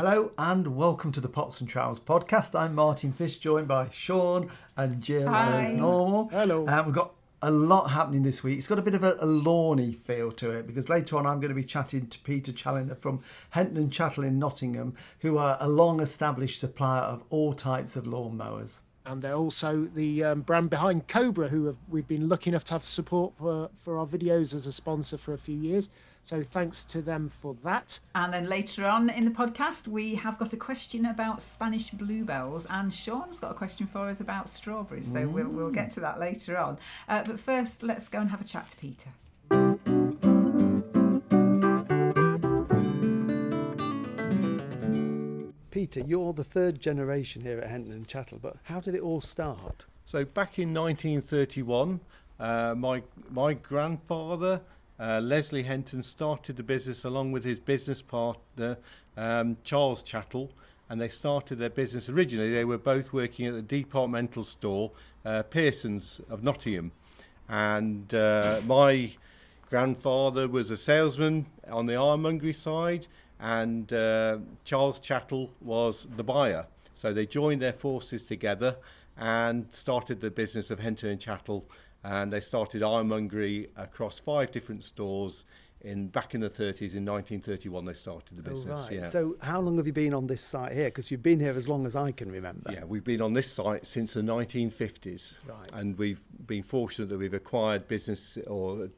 Hello and welcome to the Pots and Trowels podcast. I'm Martin Fish, joined by Sean and Jill as normal. Hello. We've got a lot happening this week. It's got a bit of a lawny feel to it because later on I'm going to be chatting to Peter Chaloner from Henton and Chattel in Nottingham, who are a long-established supplier of all types of lawn mowers. And they're also the brand behind Cobra, we've been lucky enough to have support for our videos as a sponsor for a few years. So thanks to them for that. And then later on in the podcast, we have got a question about Spanish bluebells, and Sean's got a question for us about strawberries. So we'll get to that later on. But first, let's go and have a chat to Peter. Peter, you're the third generation here at Henton and Chattel, but how did it all start? So back in 1931, my grandfather, Leslie Henton, started the business along with his business partner, Charles Chattel, and they started their business. Originally, they were both working at the departmental store, Pearson's of Nottingham. And my grandfather was a salesman on the ironmongery side, and Charles Chattel was the buyer. So they joined their forces together and started the business of Henton and Chattel, and they started ironmongery across 5 different stores back in the 30s. In 1931 they started the business. Oh, right. Yeah. So how long have you been on this site here? Because you've been here as long as I can remember. Yeah, we've been on this site since the 1950s. Right. And we've been fortunate that we've acquired business or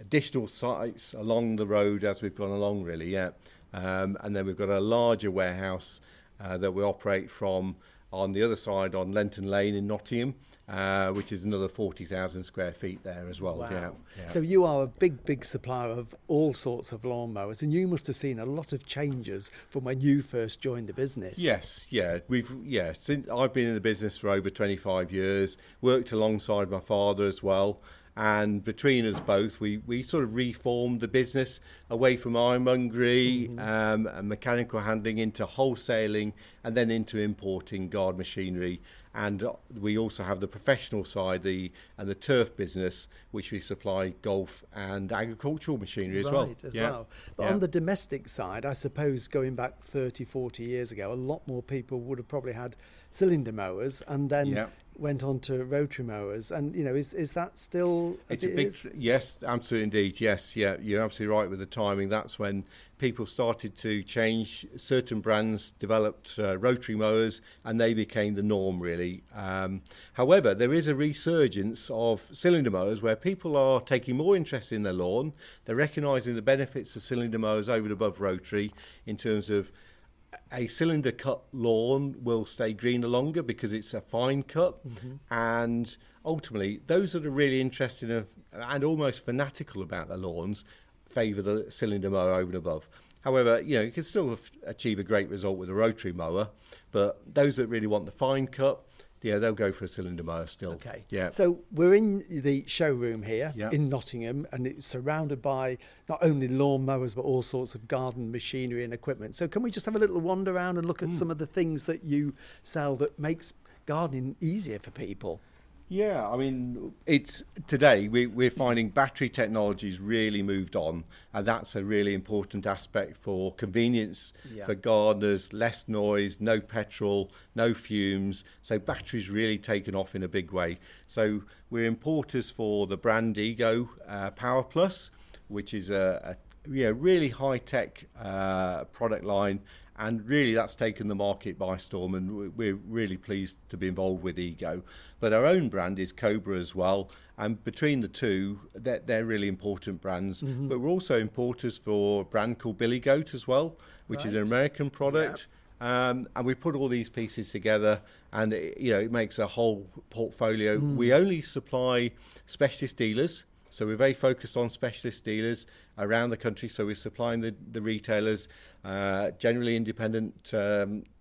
additional sites along the road as we've gone along, really, yeah. And then we've got a larger warehouse that we operate from on the other side on Lenton Lane in Nottingham, which is another 40,000 square feet there as well. Wow. Yeah. So you are a big supplier of all sorts of lawnmowers, and you must have seen a lot of changes from when you first joined the business. Yes, yeah. Since I've been in the business for over 25 years, worked alongside my father as well. And between us both, we sort of reformed the business away from ironmongery and mechanical handling into wholesaling and then into importing garden machinery. And we also have the professional side and the turf business, which we supply golf and agricultural machinery as well. Right, as well. But on the domestic side, I suppose going back 30, 40 years ago, a lot more people would have probably had cylinder mowers and then went on to rotary mowers. And, you know, is that still as it is? Yes, absolutely indeed. Yes, yeah, you're absolutely right with the timing. That's when people started to change. Certain brands developed rotary mowers and they became the norm, really. However, there is a resurgence of cylinder mowers where people are taking more interest in their lawn. They're recognising the benefits of cylinder mowers over and above rotary in terms of a cylinder cut lawn will stay greener longer because it's a fine cut, and ultimately those that are really interested and almost fanatical about their lawns favour the cylinder mower over and above. However, you can still achieve a great result with a rotary mower, but those that really want the fine cut, they'll go for a cylinder mower still. Okay. Yeah. So we're in the showroom here Yeah. in Nottingham, and it's surrounded by not only lawn mowers but all sorts of garden machinery and equipment. So can we just have a little wander around and look at some of the things that you sell that makes gardening easier for people? Yeah, I mean, today we're finding battery technology's really moved on, and that's a really important aspect for convenience for gardeners. Less noise, no petrol, no fumes. So batteries really taken off in a big way. So we're importers for the brand Ego Power Plus, which is a really high tech product line. And really that's taken the market by storm, and we're really pleased to be involved with Ego. But our own brand is Cobra as well, and between the two, they're really important brands. But we're also importers for a brand called Billy Goat as well, which is an American product. And we put all these pieces together, and it makes a whole portfolio. We only supply specialist dealers. So we're very focused on specialist dealers around the country. So we're supplying the retailers, generally independent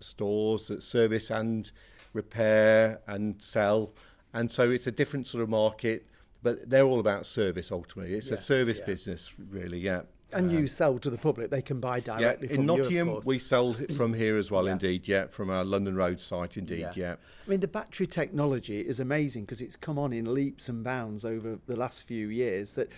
stores that service and repair and sell. And so it's a different sort of market, but they're all about service ultimately. It's a service business, really, yeah. And you sell to the public; they can buy directly from in Nottingham. you, of course. We sell from here as well, indeed. Yeah, from our London Road site, indeed. Yeah. I mean, the battery technology is amazing because it's come on in leaps and bounds over the last few years. That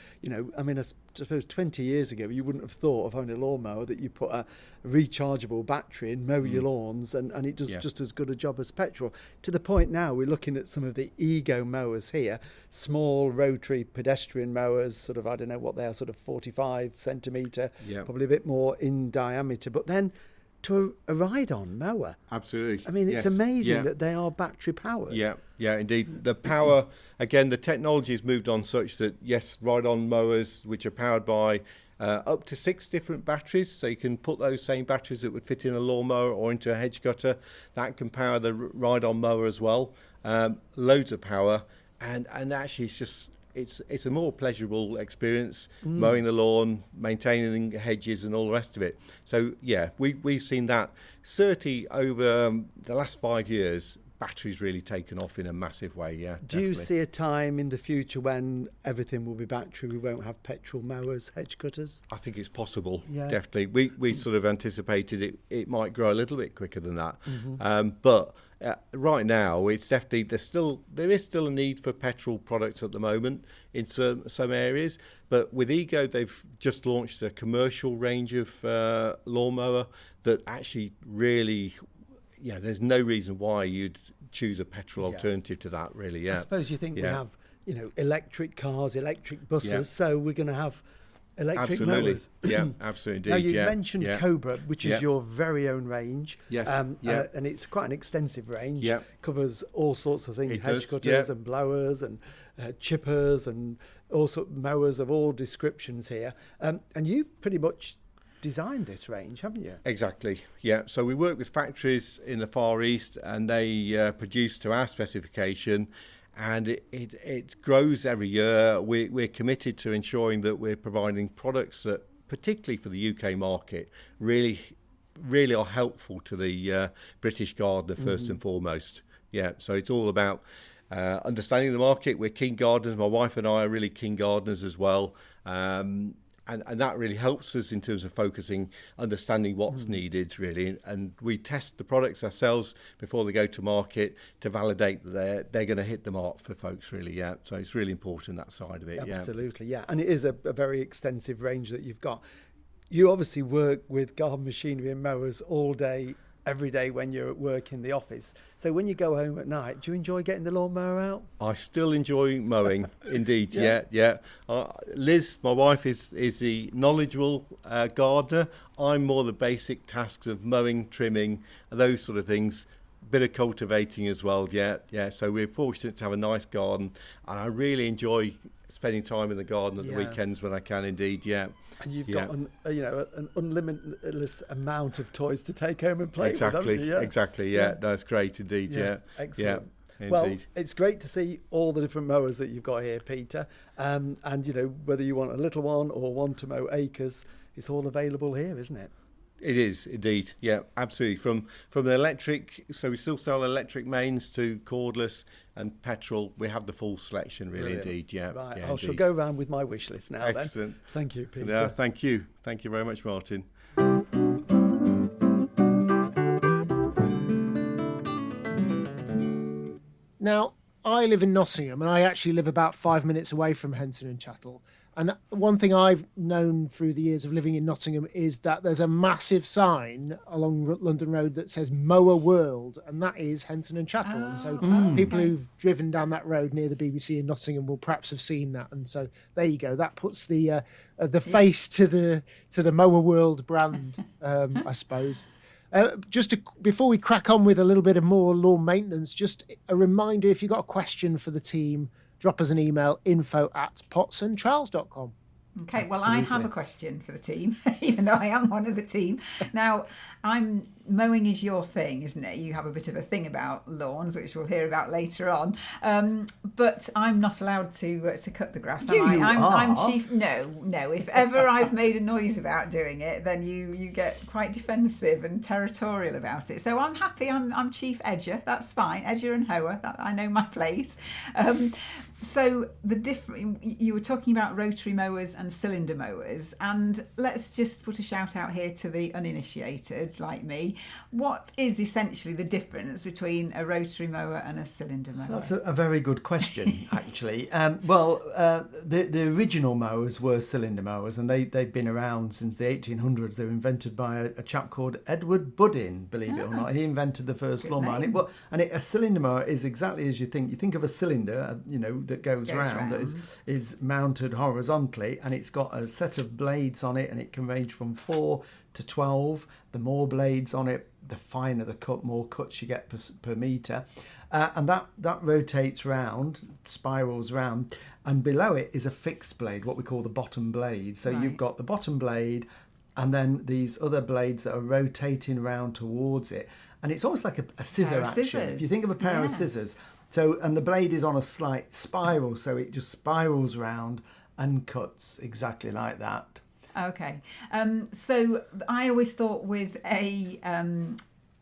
I mean, I suppose 20 years ago you wouldn't have thought of owning a lawnmower that you put a rechargeable battery in, mow your lawns, and it does just as good a job as petrol. To the point now we're looking at some of the Ego mowers here, small rotary pedestrian mowers, sort of, I don't know what they are, sort of 45 centimetre, probably a bit more in diameter, but then to a ride-on mower. Absolutely. I mean, it's amazing that they are battery powered. Yeah, indeed. The power, again, the technology has moved on such that, ride-on mowers, which are powered by up to 6 different batteries. So you can put those same batteries that would fit in a lawnmower or into a hedge cutter. That can power the ride-on mower as well. Loads of power. And actually, it's a more pleasurable experience, mowing the lawn, maintaining the hedges and all the rest of it. So, we've seen that. Certainly over the last 5 years, batteries really taken off in a massive way, Do you see a time in the future when everything will be battery, we won't have petrol mowers, hedge cutters? I think it's possible, definitely. We sort of anticipated it might grow a little bit quicker than that. But right now, it's definitely there is still a need for petrol products at the moment in some areas. But with Ego, they've just launched a commercial range of lawnmower that actually really, there's no reason why you'd choose a petrol alternative to that. Really, I suppose you think we have, electric cars, electric buses, so we're going to have electric mowers. Absolutely. Now, you mentioned Cobra, which is your very own range. Yes. And it's quite an extensive range. Yeah. Covers all sorts of things, hedge cutters and blowers and chippers and all sorts of mowers of all descriptions here. And you pretty much designed this range, haven't you? Exactly, so we work with factories in the Far East, and they produce to our specification, and it grows every year. We're committed to ensuring that we're providing products that, particularly for the UK market, really are helpful to the British gardener first and foremost. So it's all about understanding the market. We're keen gardeners. My wife and I are really keen gardeners as well. And that really helps us in terms of focusing, understanding what's needed, really. And we test the products ourselves before they go to market to validate that they're going to hit the mark for folks, really, So it's really important, that side of it, Absolutely, And it is a very extensive range that you've got. You obviously work with garden machinery and mowers all day, every day when you're at work in the office. So when you go home at night, do you enjoy getting the lawnmower out? I still enjoy mowing, indeed. Liz, my wife, is the knowledgeable gardener. I'm more the basic tasks of mowing, trimming, those sort of things. Bit of cultivating as well. So we're fortunate to have a nice garden, and I really enjoy spending time in the garden at the weekends when I can, indeed. And you've got an unlimited amount of toys to take home and play with, haven't you? Exactly. That's great indeed. Excellent. Indeed. Well, it's great to see all the different mowers that you've got here, Peter. And whether you want a little one or one to mow acres, it's all available here, isn't it? It is indeed, absolutely. From the electric, so we still sell electric mains to cordless and petrol. We have the full selection, really. Brilliant. Indeed. Right, I shall go round with my wish list now. Excellent. Then. Thank you, Peter. Yeah, thank you very much, Martin. Now, I live in Nottingham, and I actually live about 5 minutes away from Henton and Chattel. And one thing I've known through the years of living in Nottingham is that there's a massive sign along London Road that says Mower World, and that is Henton and Chattel. And so people who've driven down that road near the BBC in Nottingham will perhaps have seen that. And so there you go. That puts the face to the Mower World brand, I suppose. Before we crack on with a little bit of more lawn maintenance, just a reminder, if you've got a question for the team, drop us an email, info@potsandtrowels.com. Okay, well, I have a question for the team, even though I am one of the team. Now, mowing is your thing, isn't it? You have a bit of a thing about lawns, which we'll hear about later on. But I'm not allowed to cut the grass. I'm chief. No. If ever I've made a noise about doing it, then you get quite defensive and territorial about it. So I'm happy. I'm chief edger. That's fine. Edger and hoer. I know my place. So you were talking about rotary mowers and cylinder mowers, and let's just put a shout out here to the uninitiated like me. What is essentially the difference between a rotary mower and a cylinder mower? That's a very good question, actually. The original mowers were cylinder mowers, and they've been around since the 1800s. They were invented by a chap called Edward Buddin, believe it or not. He invented the first lawnmower. A cylinder mower is exactly as you think. You think of a cylinder, that goes round. That is mounted horizontally, and it's got a set of blades on it, and it can range from 4 to 12. The more blades on it, the finer the cut, more cuts you get per metre. And that rotates round, spirals round, and below it is a fixed blade, what we call the bottom blade. So you've got the bottom blade, and then these other blades that are rotating round towards it. And it's almost like a scissor action. Scissors. If you think of a pair of scissors. So, and the blade is on a slight spiral, so it just spirals round and cuts exactly like that. Okay. So I always thought with a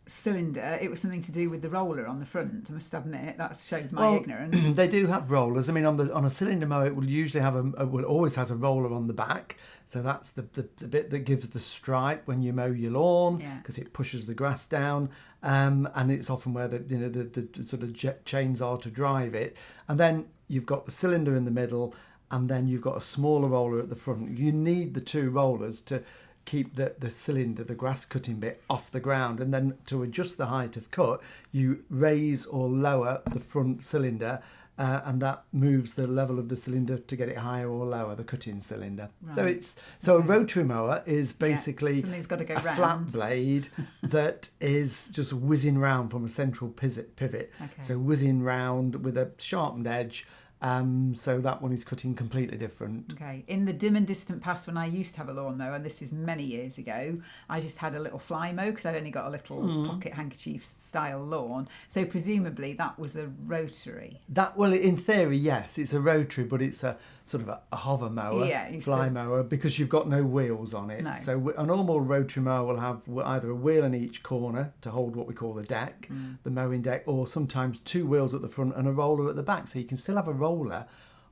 cylinder, it was something to do with the roller on the front. I must admit, that shows my ignorance. They do have rollers. I mean, on a cylinder mower, it will usually have always has a roller on the back. So that's the bit that gives the stripe when you mow your lawn, because it pushes the grass down, and it's often where the sort of chains are to drive it. And then you've got the cylinder in the middle, and then you've got a smaller roller at the front. You need the two rollers to keep the cylinder, the grass cutting bit, off the ground, and then to adjust the height of cut, you raise or lower the front cylinder, and that moves the level of the cylinder to get it higher or lower, the cutting cylinder. Right. So a rotary mower is basically a flat blade that is just whizzing round from a central pivot. Okay. So whizzing round with a sharpened edge. So that one is cutting completely different. Okay. In the dim and distant past, when I used to have a lawnmower, and this is many years ago, I just had a little fly mow because I'd only got a little pocket handkerchief style lawn. So presumably that was a rotary. In theory, yes, it's a rotary, but it's a sort of a hover mower, fly mower, because you've got no wheels on it. No. So a normal rotary mower will have either a wheel in each corner to hold what we call the deck, the mowing deck, or sometimes two wheels at the front and a roller at the back. So you can still have a roller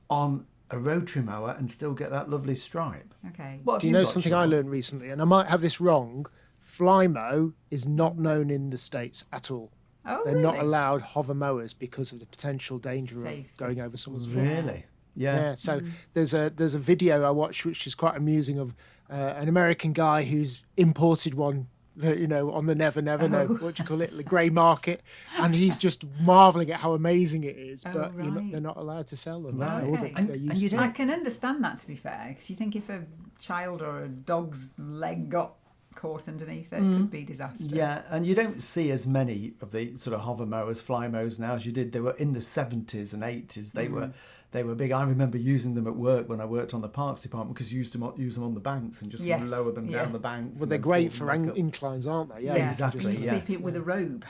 on a rotary mower and still get that lovely stripe. Okay. Do you know something I learned recently, and I might have this wrong? Fly mow is not known in the States at all. Oh, They're not allowed hover mowers because of the potential danger of going over someone's foot. Really? Yeah. So there's a video I watched which is quite amusing of an American guy who's imported one, on the never know, what do you call it, the grey market, and he's just marvelling at how amazing it is, but they're not allowed to sell them. Right. Okay. I can understand that, to be fair, because you think if a child or a dog's leg got caught underneath it could be disastrous. Yeah, and you don't see as many of the sort of hover mowers, fly mowers now as you did. They were in the 70s and 80s. They were big. I remember using them at work when I worked on the parks department, because you used to use them on the banks and just lower them down the banks. Well, they're great for inclines, aren't they? Yeah, exactly. You see people with a robe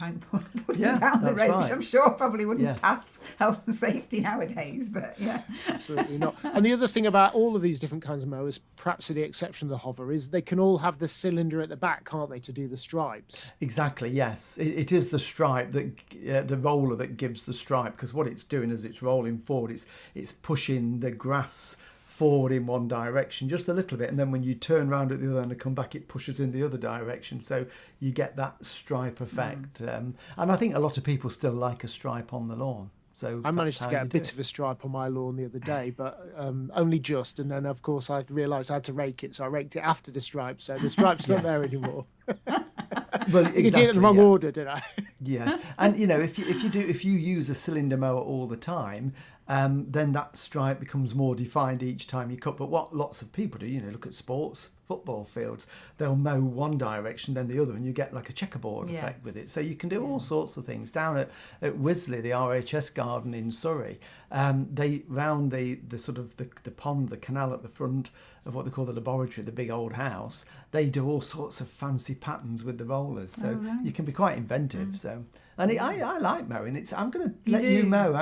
putting down the rope, which I'm sure probably wouldn't pass health and safety nowadays, but absolutely not. And the other thing about all of these different kinds of mowers, perhaps with the exception of the hover, is they can all have the cylinder at the back, can't they, to do the stripes? Exactly, yes. It is the stripe, the roller that gives the stripe, because what it's doing as it's rolling forward, it's pushing the grass forward in one direction just a little bit, and then when you turn around at the other end and come back, it pushes in the other direction, so you get that stripe effect. And I think a lot of people still like a stripe on the lawn. So I managed to get a bit of a stripe on my lawn the other day, but only just, and then of course I realised I had to rake it, so I raked it after the stripe, so the stripe's not there anymore. Well, exactly, you did it in the wrong order, did I? Yeah, and if you use a cylinder mower all the time, then that stripe becomes more defined each time you cut. But what lots of people do, look at sports, football fields, they'll mow one direction, then the other, and you get like a checkerboard effect with it. So you can do all sorts of things. Down at Wisley, the RHS garden in Surrey, they round the sort of the pond, the canal at the front of what they call the laboratory, the big old house, they do all sorts of fancy patterns with the rollers. So you can be quite inventive. So, and I like mowing. I'm going to let you mow.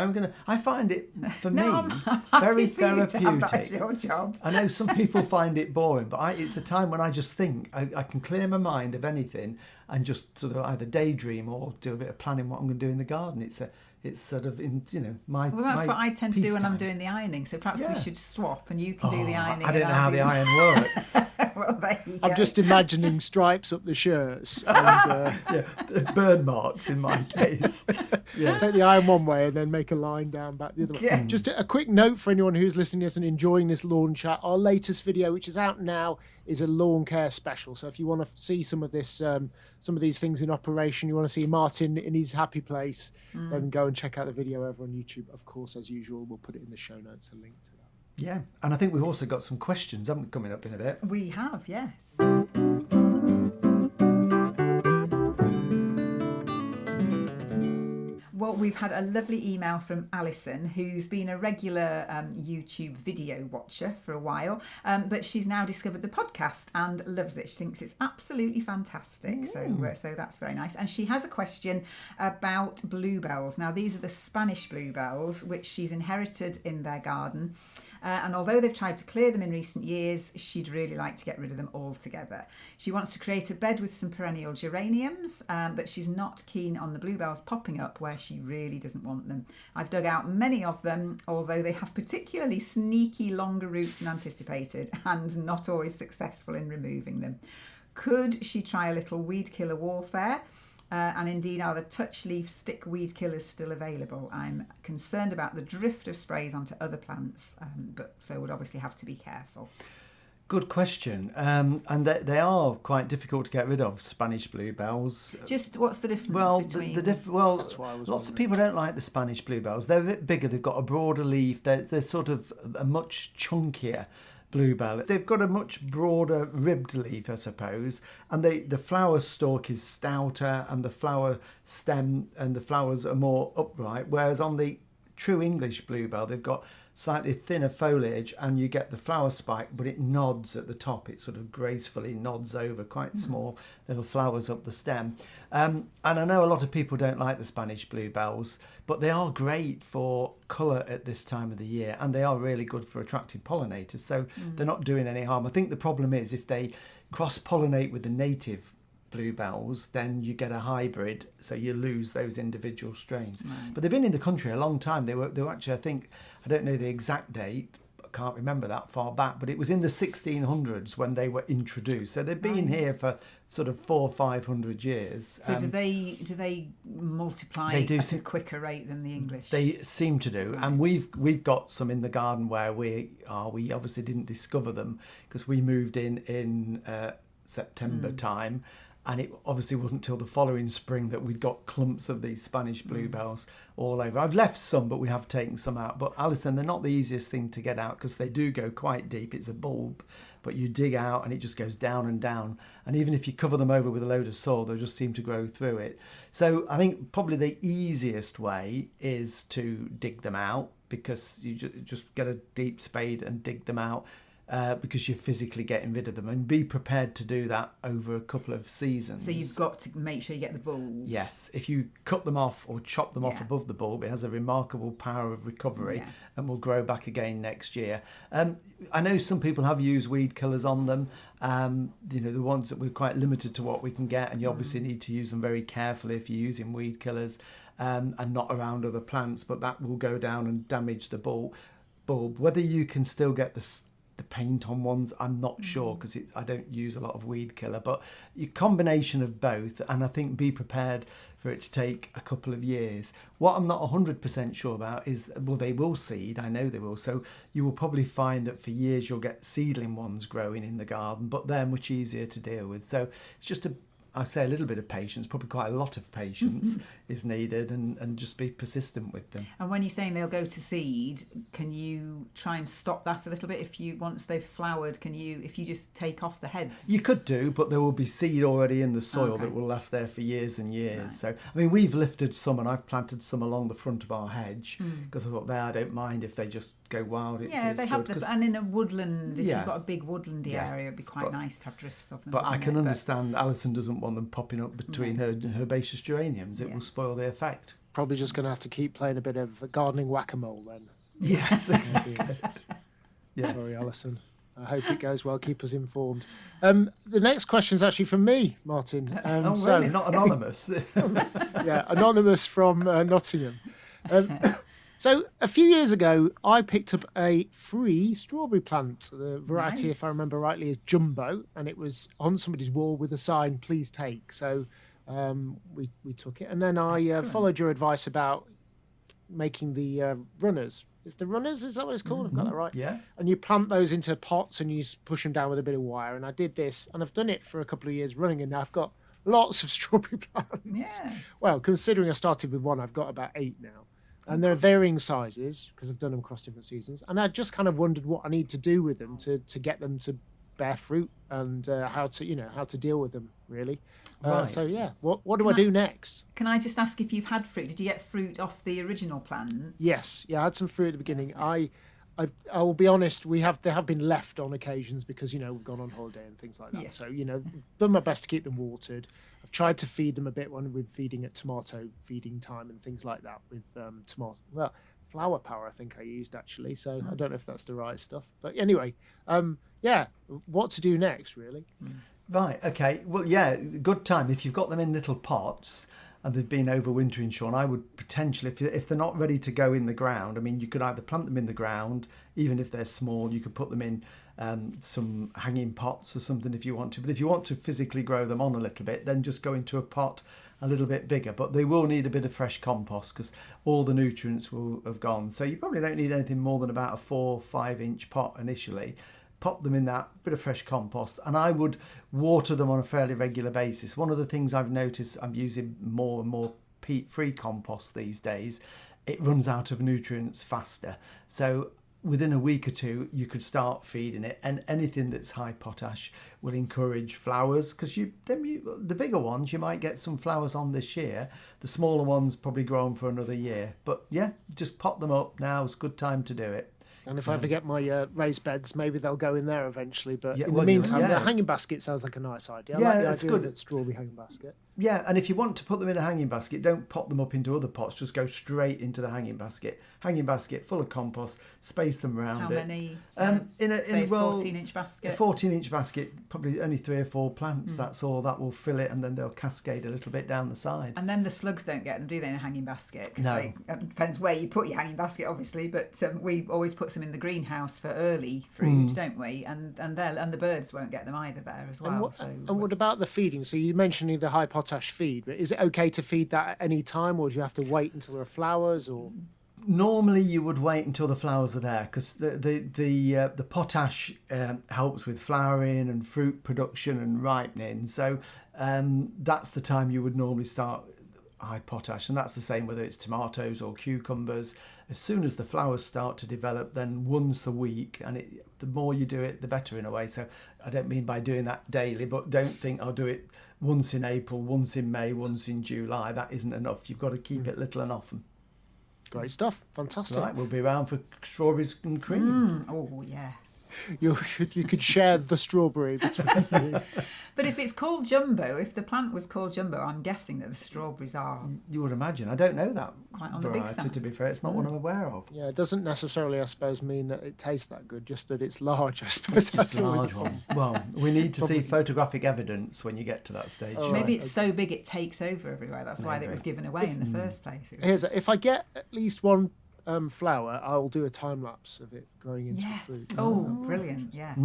I find it, for me, very therapeutic. That's your job. I know some people find it boring, but it's a time when I just think I can clear my it's sort of in, my. Well, that's what I tend to do when I'm doing the ironing. So perhaps we should swap, and you can do the ironing. I don't know how the iron works. Well, there you go. I'm just imagining stripes up the shirts and burn marks in my case. Yes. Take the iron one way and then make a line down back the other way. Just a quick note for anyone who's listening to this and enjoying this lawn chat. Our latest video, which is out now, is a Lawncare Special. So if you want to see some of this, some of these things in operation, you want to see Martin in his happy place, then go and check out the video over on YouTube. Of course, as usual, we'll put it in the show notes, a link to that. Yeah, and I think we've also got some questions, haven't we, coming up in a bit? We have, yes. Well, we've had a lovely email from Alison, who's been a regular YouTube video watcher for a while, but she's now discovered the podcast and loves it. She thinks it's absolutely fantastic, so that's very nice. And she has a question about bluebells. Now, these are the Spanish bluebells, which she's inherited in their garden. And although they've tried to clear them in recent years, she'd really like to get rid of them altogether. She wants to create a bed with some perennial geraniums, but she's not keen on the bluebells popping up where she really doesn't want them. I've dug out many of them, although they have particularly sneaky longer roots than anticipated and not always successful in removing them. Could she try a little weed killer warfare? And indeed, are the touch leaf stick weed killers still available? I'm concerned about the drift of sprays onto other plants, but so would obviously have to be careful. Good question. And they are quite difficult to get rid of, Spanish bluebells. Just what's the difference between... That's why lots of people don't like the Spanish bluebells. They're a bit bigger. They've got a broader leaf. They're sort of a much chunkier bluebell. They've got a much broader ribbed leaf, I suppose, and the flower stalk is stouter and the flower stem and the flowers are more upright, whereas on the true English bluebell they've got slightly thinner foliage and you get the flower spike, but it nods at the top. It sort of gracefully nods over, quite small little flowers up the stem. And I know a lot of people don't like the Spanish bluebells, but they are great for colour at this time of the year, and they are really good for attracting pollinators, so they're not doing any harm. I think the problem is if they cross-pollinate with the native bluebells, then you get a hybrid, so you lose those individual strains. But they've been in the country a long time. They were actually, I don't know the exact date, I can't remember that far back, but it was in the 1600s when they were introduced. So they've been here for sort of 400 or 500 years. So do they multiply at a quicker rate than the English? They seem to do, and we've got some in the garden where we obviously didn't discover them because we moved in September time. And it obviously wasn't till the following spring that we'd got clumps of these Spanish bluebells all over. I've left some, but we have taken some out. But Alison, they're not the easiest thing to get out because they do go quite deep. It's a bulb, but you dig out and it just goes down and down. And even if you cover them over with a load of soil, they'll just seem to grow through it. So I think probably the easiest way is to dig them out, because you just get a deep spade and dig them out. Because you're physically getting rid of them, and be prepared to do that over a couple of seasons. So you've got to make sure you get the bulb. Yes, if you cut them off or chop them off above the bulb, it has a remarkable power of recovery and will grow back again next year. I know some people have used weed killers on them. The ones that we're quite limited to what we can get, and you obviously need to use them very carefully if you're using weed killers and not around other plants, but that will go down and damage the bulb. Whether you can still get the paint on ones, I'm not sure, because I don't use a lot of weed killer, but a combination of both, and I think be prepared for it to take a couple of years. What I'm not 100% sure about is, well, they will seed, I know they will, so you will probably find that for years you'll get seedling ones growing in the garden, but they're much easier to deal with. So it's just I'd say a little bit of patience, probably quite a lot of patience is needed, and just be persistent with them. And when you're saying they'll go to seed, can you try and stop that a little bit? Once they've flowered, if you just take off the heads? You could do, but there will be seed already in the soil that will last there for years and years. Right. So, I mean, we've lifted some, and I've planted some along the front of our hedge, because I thought, I don't mind if they just go wild. They have and in a woodland, if you've got a big woodlandy area, it'd be quite nice to have drifts of them. But I can understand Alison doesn't want them popping up between her herbaceous geraniums. It will spoil the effect. Probably just going to have to keep playing a bit of gardening whack-a-mole then. Yes, exactly. Yes. Sorry, Alison. I hope it goes well. Keep us informed. The next question is actually from me, Martin. Really? Not anonymous? Anonymous from Nottingham. So a few years ago, I picked up a free strawberry plant. The variety, if I remember rightly, is Jumbo, and it was on somebody's wall with a sign, "Please take." So we took it, and then I followed your advice about making the runners. Is the runners? Is that what it's called? I've got that right. Yeah. And you plant those into pots and you push them down with a bit of wire. And I did this, and I've done it for a couple of years running, and now I've got lots of strawberry plants. Yeah. Well, considering I started with one, I've got about 8 now. And they're varying sizes because I've done them across different seasons. And I just kind of wondered what I need to do with them to get them to bear fruit and how to deal with them, really. Right. So, yeah, what do I do next? Can I just ask if you've had fruit? Did you get fruit off the original plant? Yes. Yeah, I had some fruit at the beginning. I will be honest, they have been left on occasions because, we've gone on holiday and things like that. Yeah. So, done my best to keep them watered. I've tried to feed them a bit when we're feeding at tomato feeding time and things like that with tomato. Well, flower power I think I used actually. So I don't know if that's the right stuff. But anyway, what to do next, really. Right, okay. Well, yeah, good time. If you've got them in little pots and they've been overwintering, Sean, I would potentially, if they're not ready to go in the ground, I mean, you could either plant them in the ground, even if they're small, you could put them in some hanging pots or something if you want to. But if you want to physically grow them on a little bit, then just go into a pot a little bit bigger. But they will need a bit of fresh compost because all the nutrients will have gone. So you probably don't need anything more than about a 4 or 5 inch pot initially. Pop them in that bit of fresh compost, and I would water them on a fairly regular basis. One of the things I've noticed, I'm using more and more peat-free compost these days. It runs out of nutrients faster. So within a week or two, you could start feeding it, and anything that's high potash will encourage flowers, because the bigger ones, you might get some flowers on this year. The smaller ones probably grow on for another year. But yeah, just pop them up now. It's a good time to do it. And if I ever get my raised beds, maybe they'll go in there eventually. But in the meantime, the hanging basket sounds like a nice idea. I like the idea of a strawberry hanging basket. Yeah, and if you want to put them in a hanging basket, don't pop them up into other pots. Just go straight into the hanging basket. Hanging basket full of compost. Space them around How it. many? In a 14-inch basket. A 14-inch basket, probably only 3 or 4 plants. That's all. That will fill it, and then they'll cascade a little bit down the side. And then the slugs don't get them, do they, in a hanging basket? No. It depends where you put your hanging basket, obviously. But we always put some in the greenhouse for early fruit, don't we? And the birds won't get them either there as well. And what about the feeding? So you mentioned the high potash feed, but is it okay to feed that at any time, or do you have to wait until there are flowers? Or normally you would wait until the flowers are there, because the potash helps with flowering and fruit production and ripening. So that's the time you would normally start high potash, and that's the same whether it's tomatoes or cucumbers. As soon as the flowers start to develop, then once a week, and the more you do it, the better in a way. So I don't mean by doing that daily, but don't think I'll do it once in April, once in May, once in July. That isn't enough. You've got to keep it little and often. Great stuff. Fantastic. Right, we'll be around for strawberries and cream. Oh, yes. You could share the strawberry between you. But if it's called Jumbo, if the plant was called Jumbo, I'm guessing that the strawberries are You would imagine. I don't know that quite on the big variety, side. to be fair. It's not one I'm aware of. Yeah, it doesn't necessarily, I suppose, mean that it tastes that good, just that it's large, I suppose. That's always Large one. Well, we need to see photographic evidence when you get to that stage. Oh, Maybe it's so big it takes over everywhere. That's why it was given away in the first place. If I get at least one flower, I'll do a time lapse of it growing into the fruit. Oh, brilliant! Yeah.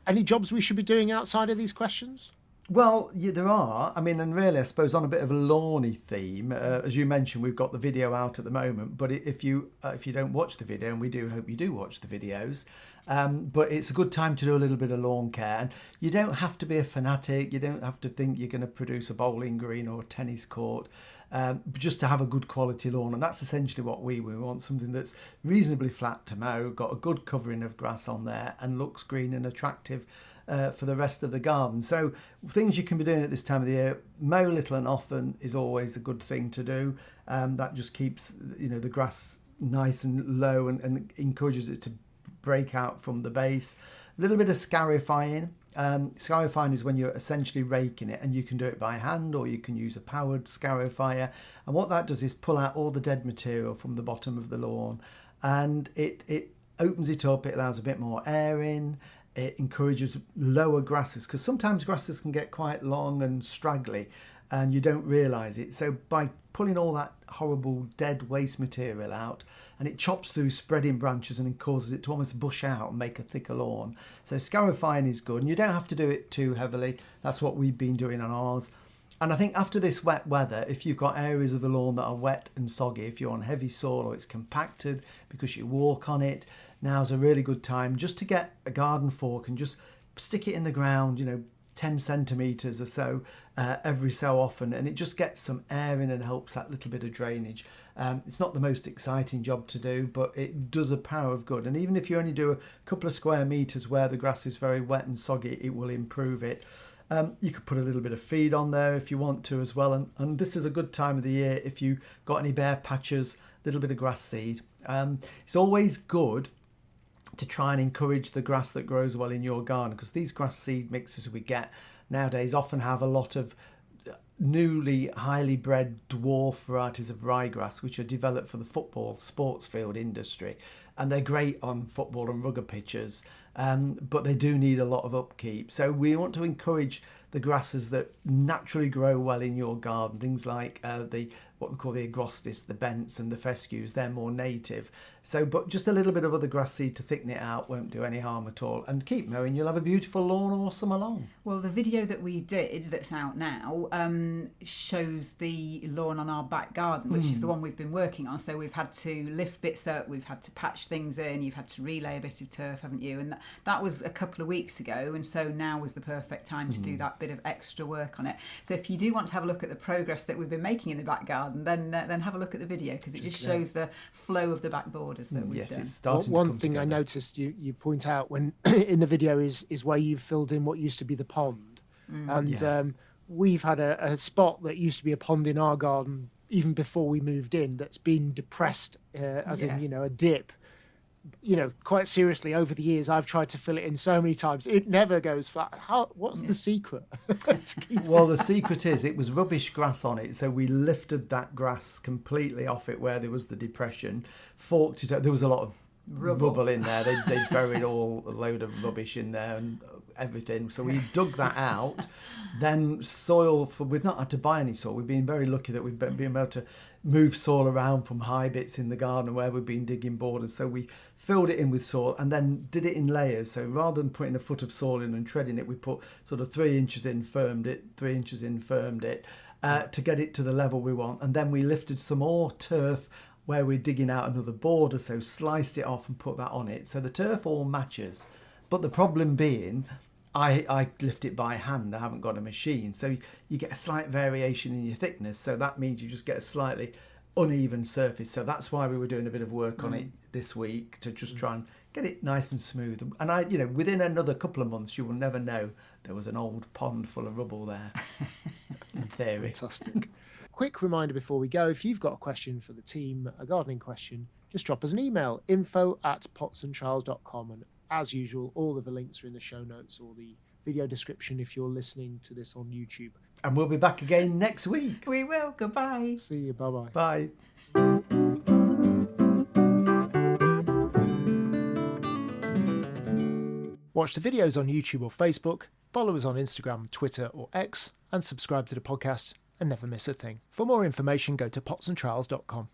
Any jobs we should be doing outside of these questions? Well, yeah, there are. I mean, and really, I suppose on a bit of a lawny theme, as you mentioned, we've got the video out at the moment. But if you don't watch the video, and we do hope you do watch the videos, but it's a good time to do a little bit of lawn care. And you don't have to be a fanatic. You don't have to think you're going to produce a bowling green or a tennis court. Just to have a good quality lawn, and that's essentially what we want. Something that's reasonably flat to mow, got a good covering of grass on there, and looks green and attractive for the rest of the garden. So things you can be doing at this time of the year: mow little and often is always a good thing to do. That just keeps the grass nice and low and encourages it to break out from the base. A little bit of scarifying. Scarifying is when you're essentially raking it, and you can do it by hand or you can use a powered scarifier, and what that does is pull out all the dead material from the bottom of the lawn, and it opens it up. It allows a bit more air in. It encourages lower grasses, because sometimes grasses can get quite long and straggly, and you don't realise it. So by pulling all that horrible dead waste material out, and it chops through spreading branches and it causes it to almost bush out and make a thicker lawn. So scarifying is good, and you don't have to do it too heavily. That's what we've been doing on ours. And I think after this wet weather, if you've got areas of the lawn that are wet and soggy, if you're on heavy soil or it's compacted because you walk on it, now's a really good time just to get a garden fork and just stick it in the ground, 10 centimetres or so every so often, and it just gets some air in and helps that little bit of drainage. It's not the most exciting job to do, but it does a power of good. And even if you only do a couple of square metres where the grass is very wet and soggy, it will improve it. You could put a little bit of feed on there if you want to as well. And this is a good time of the year if you've got any bare patches, a little bit of grass seed. It's always good to try and encourage the grass that grows well in your garden, because these grass seed mixes we get nowadays often have a lot of newly highly bred dwarf varieties of ryegrass which are developed for the football sports field industry, and they're great on football and rugby pitches, but they do need a lot of upkeep. So we want to encourage the grasses that naturally grow well in your garden, things like what we call the agrostis, the bents and the fescues. They're more native. So, but just a little bit of other grass seed to thicken it out won't do any harm at all. And keep mowing, you'll have a beautiful lawn all summer long. Well, the video that we did that's out now shows the lawn on our back garden, which is the one we've been working on. So we've had to lift bits up, we've had to patch things in, you've had to relay a bit of turf, haven't you? And that was a couple of weeks ago, and so now was the perfect time to do that bit of extra work on it. So if you do want to have a look at the progress that we've been making in the back garden, then have a look at the video, because it just shows the flow of the back borders that we've done. It's starting One to come thing together. I noticed you point out when in the video is where you've filled in what used to be the pond. And we've had a spot that used to be a pond in our garden even before we moved in that's been depressed in a dip. Quite seriously, over the years, I've tried to fill it in so many times. It never goes flat. What's the secret? Well, the secret is it was rubbish grass on it. So we lifted that grass completely off it where there was the depression, forked it out. There was a lot of rubble in there. They buried a load of rubbish in there and everything. So we dug that out. Then we've not had to buy any soil. We've been very lucky that we've been able to move soil around from high bits in the garden where we've been digging borders. So we filled it in with soil and then did it in layers. So rather than putting a foot of soil in and treading it, we put sort of 3 inches in, firmed it, 3 inches in, firmed it, to get it to the level we want. And then we lifted some more turf where we're digging out another border, so sliced it off and put that on it. So the turf all matches. But the problem being, I lift it by hand. I haven't got a machine. So you get a slight variation in your thickness. So that means you just get a slightly uneven surface. So that's why we were doing a bit of work on it this week to just try and get it nice and smooth. And within another couple of months, you will never know there was an old pond full of rubble there, in theory. Fantastic. Quick reminder before we go, if you've got a question for the team, a gardening question, just drop us an email, info@potsandtrowels.com. And as usual, all of the links are in the show notes or the video description if you're listening to this on YouTube. And we'll be back again next week. We will. Goodbye. See you. Bye-bye. Bye. Watch the videos on YouTube or Facebook, follow us on Instagram, Twitter or X, and subscribe to the podcast and never miss a thing. For more information, go to potsandtrowels.com.